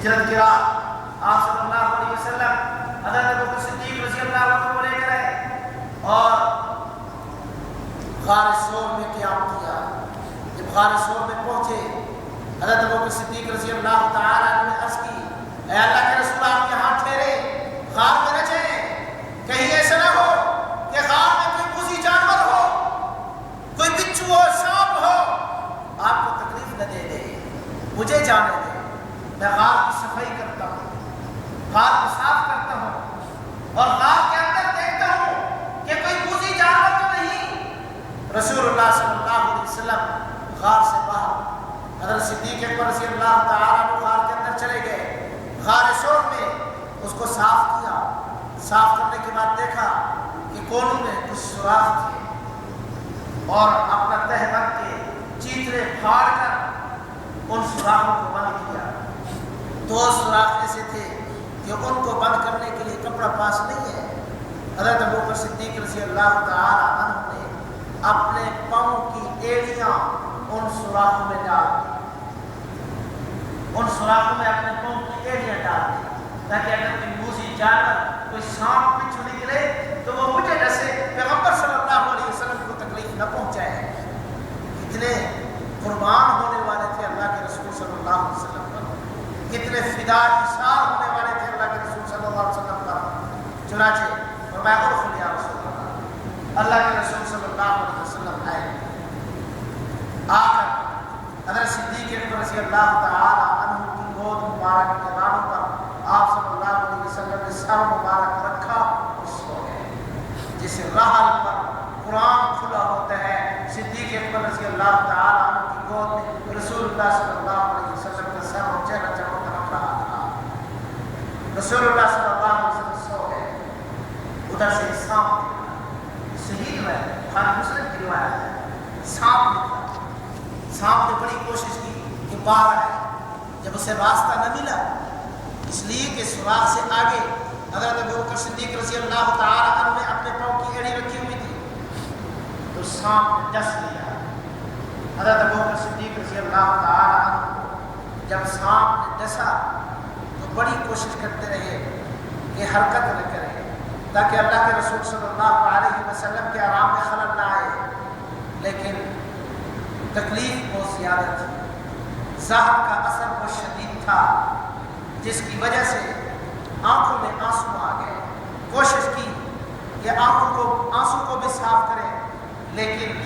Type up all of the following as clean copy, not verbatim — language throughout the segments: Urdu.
ہجرت کی رات آپ صلی اللہ علیہ وسلم حضرت ابوبکر صدیق رضی اللہ عنہ کو لے کر آئے اور غار ثور میں قیام کیا۔ جب غار ثور میں پہنچے حضرت ابوبکر صدیق رضی اللہ تعالی عنہ نے عرض کی اے اللہ کے رسول آپ یہاں ٹھہرے، غار میں نہ جائیں، کہیں ایسا نہ ہو کہ غار میں کوئی کوسی جانور ہو، کوئی بچھو ہو، سانپ ہو، آپ کو تکلیف نہ دے دے، مجھے جانے دے، میں غار کی صفائی کرتا ہوں، غار کو صاف کرتا ہوں اور غار کے اندر دیکھتا ہوں کہ کوئی کوسی جانور تو نہیں۔ رسول اللہ صلی اللہ علیہ وسلم غار سے باہر، حضرت صدیق اکبر رضی اللہ تعالیٰ عنہ غار کے اندر چلے گئے، غار ثور میں اس کو صاف کیا۔ صاف کرنے کے بعد دیکھا کہ کونوں میں کچھ سوراخ تھے اور اپنا تہ رکھ کے چیترے پھاڑ کر ان سوراخوں کو بند کیا۔ دو سوراخ ایسے تھے کہ ان کو بند کرنے کے لیے کپڑا پاس نہیں ہے۔ حضرت ابوبکر صدیق رضی اللہ تعالیٰ عنہ نے اپنے پاؤں کی ایڑیاں ان سوراخوں میں ڈال دی، ان سوراخوں میں اپنے پاؤں کی ایڑیاں ڈال دی تاکہ اگر کوئی موذی جانور، کوئی سانپ بچھو نکلے تو وہ مجھے ڈسے، پیغمبر صلی اللہ علیہ وسلم کو تکلیف نہ پہنچائے۔ کتنے قربان ہونے والے تھے اللہ کے رسول صلی اللہ علیہ وسلم پر، کتنے فدا ایثار ہونے والے تھے اللہ کے رسول صلی اللہ علیہ وسلم پر۔ چنانچہ فرمایا ادخل یا رسول اللہ، اللہ کے رسول صلی اللہ علیہ وسلم آئے، آ کر حضرت صدیق اکبر رضی اللہ تعالی عنہ کی گود مبارک کے رانوں پر آپ صلی اللہ علیہ وسلم نے سر مبارک رکھا اور سو گئے۔ جس رحل پر قرآن کھلا ہوتا ہے، صدیق اکبر رضی اللہ تعالی عنہ کی گود میں رسول اللہ صلی اللہ علیہ وسلم کا سر اور چہرہ چاروں طرف رہا تھا۔ رسول اللہ صلی اللہ علیہ وسلم سو گئے، ادھر سے سانپ نکلا، صحیح ہے، بخاری مسلم کی روایت ہے، سانپ نکلا۔ سانپ نے بڑی کوشش کی کہ باہر آئے، جب اسے راستہ نہ ملا، اس لیے کہ سوراخ سے آگے حضرت ابوبکر صدیق رضی اللہ تعالی عنہ نے اپنے پاؤں کی ایڑی رکھی ہوئی تھی، تو سانپ نے ڈس لیا حضرت ابوبکر صدیق رضی اللہ تعالی عنہ کو۔ جب سانپ نے ڈسا تو بڑی کوشش کرتے رہے کہ حرکت نہ کرے تاکہ اللہ کے رسول صلی اللہ علیہ وسلم کے آرام میں خلل نہ آئے، لیکن تکلیف بہت زیادہ تھی، زہر کا اثر بہت شدید تھا، جس کی وجہ سے آنکھوں میں آنسو آ گئے۔ کوشش کی کہ آنسو کو بھی صاف کریں، لیکن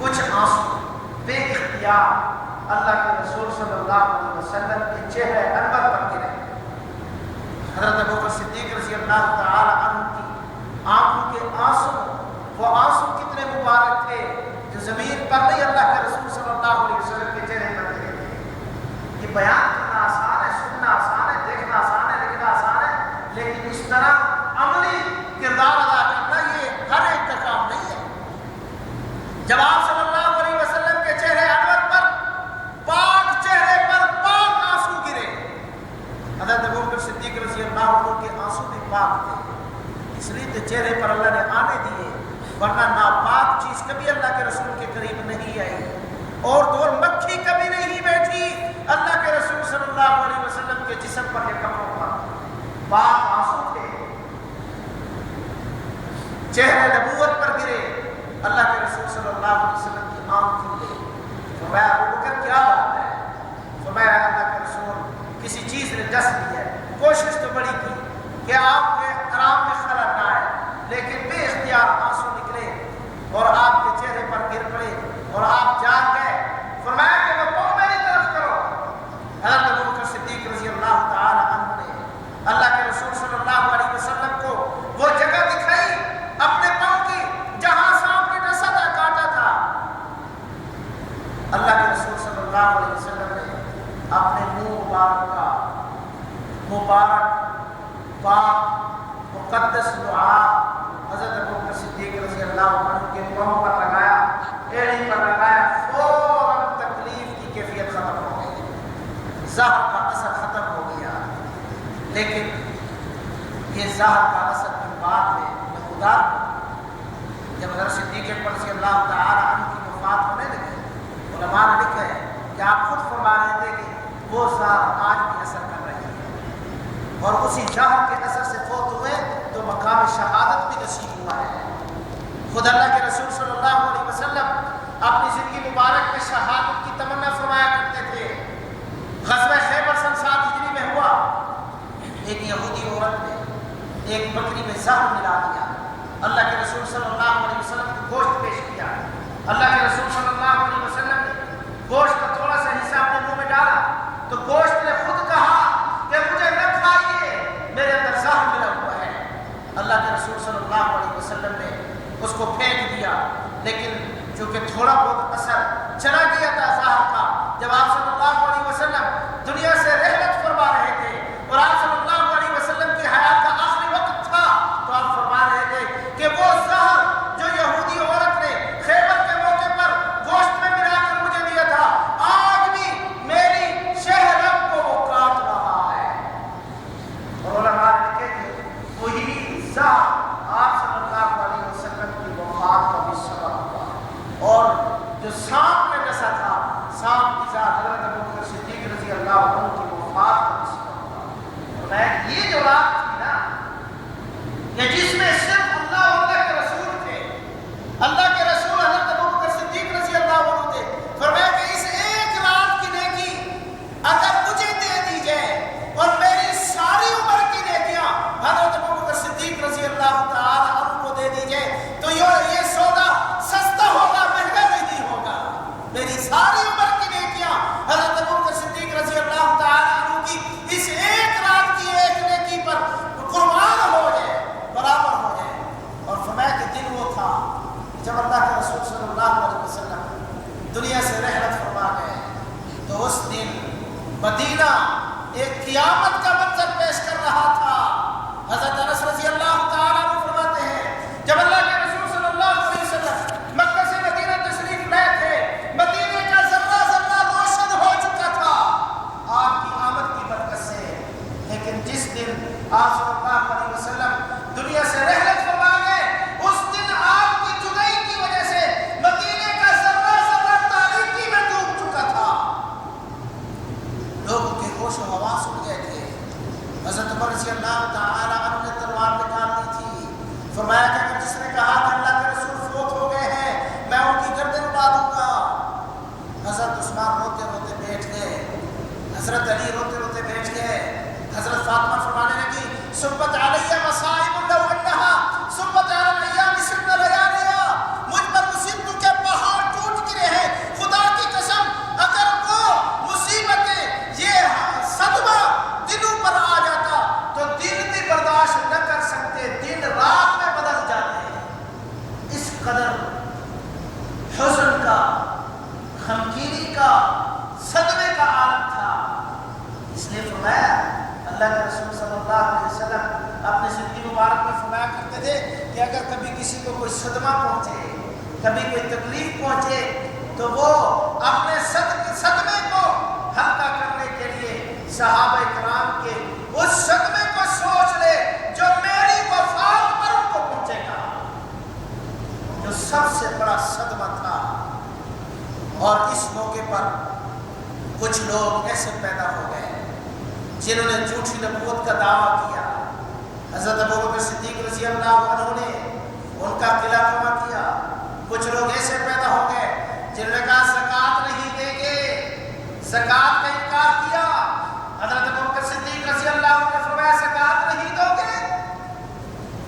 کچھ آنسو بے اختیار اللہ کے رسول صلی اللہ علیہ وسلم کے چہرے انور پر گرے۔ حضرت ابوبکر صدیق رضی اللہ تعالی عنہ کی آنکھوں کے آنسو، وہ آنسو کتنے مبارک تھے جو زمین پر نہیں اللہ کے رسول صلی اللہ علیہ وسلم کے چہرے پر گرے تھے۔ یہ بیان کرنا آسان ہے، سننا آسان ہے، دیکھنا آسان ہے، لکھنا آسان ہے، لیکن اس طرح عملی کردار ادا کرنا یہ ہر ایک کا کام نہیں ہے۔ جب آپ صلی اللہ علیہ وسلم کے چہرے انور پر، پاک چہرے پر پاک آنسو گرے، حضرت ابوبکر صدیق رضی اللہ عنہ کے آنسو بھی پاک تھے، اس لیے تو چہرے پر اللہ نے آنے دیے، ورنہ ناپاک چیز کبھی اللہ کے رسول کے قریب نہیں آئی، اور دور مکھی کبھی نہیں بیٹھی اللہ کے رسول صلی اللہ علیہ وسلم کے جسم پر یا کپڑوں پر۔ پاک آنسو تھے، چہرے نبوت پر گرے، اللہ کے رسول صلی اللہ علیہ وسلم کی آنکھ کھلے۔ فرمایا ابوبکر کیا بات ہے؟ فرمایا اللہ کے رسول کسی چیز نے ڈس لیا ہے، کوشش تو بڑی کی کہ آپ کے آرام میں خلل نہ آئے، لیکن بے اختیار آنسو نکلے اور آپ کے چہرے پر گر پڑے اور آپ جاگ گئے۔ فرمایا کہ وہ پاؤں میری طرف کرو۔ حضرت ابوبکر صدیق رضی اللہ تعالی عنہ نے اللہ کے رسول صلی اللہ علیہ وسلم کو وہ جگہ دکھائی اپنے پاؤں کی جہاں سانپ نے ڈسا تھا، کاٹا تھا۔ اللہ کے رسول صلی اللہ علیہ وسلم نے اپنے منہ مبارک کا مبارک پاک مقدس دعا حضرت ابوبکر صدیق رضی اللہ عنہ کے پاؤں پر لگایا، ایڑی پر لگایا، فوراً تکلیف کی کیفیت ختم ہو گئی، زہر کا اثر ختم ہو گیا۔ لیکن یہ زہر کا اثر کی بعد میں نمودار جب حضرت صدیق اکبر رضی اللہ تعالی عنہ کی وفات ہونے لگی، علماء نے لکھا ہے کہ آپ خود فرما رہے تھے کہ وہ زہر آج بھی اثر کر رہی ہے۔ اور اسی جہر کے اثر سے فوت ہوئے تو مقام شہادت بھی نصیب ہوا ہے۔ خود اللہ کے رسول صلی اللہ علیہ وسلم اپنی زندگی مبارک میں شہادت کی تمنا فرمایا کرتے تھے۔ غزوہ خیبر سن 7 ہجری میں ہوا، ایک یہودی عورت نے ایک بکری میں زہر ملا دیا، اللہ کے رسول صلی اللہ علیہ وسلم کو گوشت پیش کیا۔ اللہ کے رسول صلی اللہ علیہ وسلم نے گوشت کا تھوڑا سا حصہ اپنے منہ میں ڈالا تو گوشت نے خود کہا کہ مجھے نہ کھائیے، میرے اندر زہر ملا ہوا ہے۔ اللہ کے رسول صلی اللہ علیہ وسلم نے اس کو پھینک دیا، لیکن چونکہ تھوڑا بہت اثر چلا گیا تھا زہر کا، جب آپ صلی اللہ علیہ وسلم دنیا سے رحلت فرما رہے تھے اور آپ صلی اللہ علیہ وسلم کی حیات کا آخری وقت تھا، تو آپ فرما رہے تھے کہ وہ زہر جو یہودی عورت نے خیبر کے موقع پر گوشت میں ملا کر مجھے دیا تھا، آج بھی میری شہرت کو وہ کاٹ رہا ہے۔ اور علماء نے کہا کہ وہی زہر آپ صلی اللہ علیہ وسلم کی وفات کا بھی سبب ہوا، اور جو سانپ میں ڈسا تھا، سانپ کی ذات حضرت ابوبکر صدیق رضی اللہ عنہ کی وفات کا بھی سبب ہوا۔ اور میں یہ جو رات تھی نا کہ جس میں صرف اللہ اور اللہ کے رسول تھے، اللہ کے رسول حضرت ابوبکر صدیق رضی اللہ عنہ تھے، فرمایا کہ اس ایک رات کی نیکی اگر مجھے دے دی جائے اور میری ساری عمر کی نیکیاں حضرت ابوبکر صدیق رضی اللہ تعالی عنہ کو دے دی جائے تو یہ سودا سستا ہوگا، مہنگا نہیں ہوگا۔ میری ساری عمر کی نیکیاں حضرت ابوبکر صدیق رضی اللہ تعالی عنہ کی اس ایک رات کی ایک نیکی پر قربان ہو جائے، برابر ہو جائے۔ اور فرمایا کہ دن وہ تھا جب اللہ کے رسول صلی اللہ علیہ وسلم دنیا سے رحلت فرما گئے، تو اس دن مدینہ ایک قیامت کا منظر پیش کر رہا تھا۔ حضرت انس رضی اللہ تعالیٰ عنہ فرماتے ہیں جب اللہ کے رسول صلی اللہ علیہ وسلم مکہ سے مدینہ تشریف لائے تھے، مدینے کا ذرہ ذرہ روشن ہو چکا تھا آپ کی آمد کی برکت سے، لیکن جس دن آپ صلی اللہ علیہ وسلم دنیا سے رحلت فرما گئے، اس دن آپ کی جدائی کی وجہ سے مدینے کا ذرہ ذرہ تاریکی میں ڈوب چکا تھا۔ لوگوں کے ہوش و حواس اڑ گئے تھے۔ حضرت عمر رضی اللہ تعالی عنہ نے تلوار نکال لی تھی، فرمایا کہ اگر جس نے کہا کہ اللہ کے رسول فوت ہو گئے ہیں میں ان کی گردن اڑا دوں گا۔ حضرت عثمان روتے روتے بیٹھ گئے، حضرت علی روتے روتے بیٹھ گئے، حضرت فاطمہ فرمانے لگی صبت علیہ مصائب لو انہا صبت علی الیام سن لیالیا، مجھ پر مصیبتوں کے پہاڑ ٹوٹ گرے ہیں، خدا کی قسم اگر وہ مصیبتیں یہ صدمہ دلوں پر آ جاتا تو دل بھی برداشت نہ کر سکتے، دن رات میں بدل جاتے۔ اس قدر حزن کا، غمگینی کا، صدمے کا عالم تھا۔ اس لیے فرمایا اللہ کے رسول صلی اللہ علیہ وسلم اپنے زندگی مبارک میں فرمایا کرتے تھے کہ اگر کبھی کسی کو کوئی صدمہ پہنچے، کبھی کوئی تکلیف پہنچے تو وہ اپنے صدمے کو ہلکا کرنے کے لیے صحابہ کرام کے اس صدمے کو سوچ لے جو میری وفات پر ان کو پہنچے گا، جو سب سے بڑا صدمہ تھا۔ اور اس موقع پر کچھ لوگ ایسے پیدا ہو گئے جنہوں نے جھوٹی نبوت کا دعویٰ کیا۔ حضرت ابوبکر صدیق رضی اللہ عنہ نے ان کا قلعہ جمع کیا۔ کچھ لوگ ایسے پیدا ہو گئے جنہوں نے کہا زکوٰۃ نہیں دیں گے، زکوٰۃ کا انکار کیا۔ حضرت ابوبکر صدیق رضی اللہ عنہ نے فرمایا زکوٰۃ نہیں دو گے،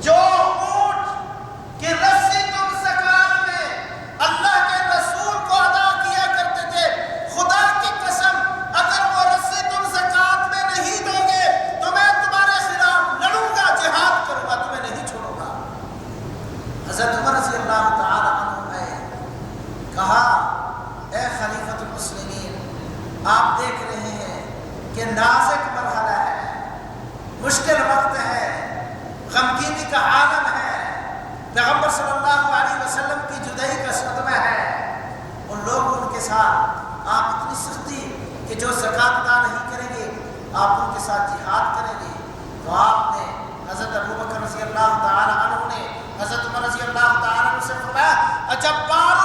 جو اونٹ کی رسی تم زکوٰۃ میں اللہ کے رسول کو ادا کیا کرتے تھے، خدا کی قسم اگر وہ رسی تم زکوٰۃ میں نہیں دو گے تو میں تمہارے خلاف لڑوں گا، جہاد کروں گا، تمہیں نہیں چھوڑوں گا۔ حضرت عمر رضی اللہ تعالی عنہ نے کہا اے خلیفۃ المسلمین، آپ دیکھ رہے ہیں کہ نازک مرحلہ ہے، مشکل وقت ہے، غمگینی کا عالم ہے، پیغمبر صلی اللہ علیہ وسلم کی جدائی کا صدمہ ہے، ان لوگ ان کے ساتھ آپ اتنی سختی کہ جو زکوٰۃ ادا نہیں کریں گے آپ ان کے ساتھ جہاد کریں گے۔ تو آپ نے حضرت ابوبکر رضی اللہ تعالی عنہ نے حضرت عمر رضی اللہ تعالی عنہ سے فرمایا اجبار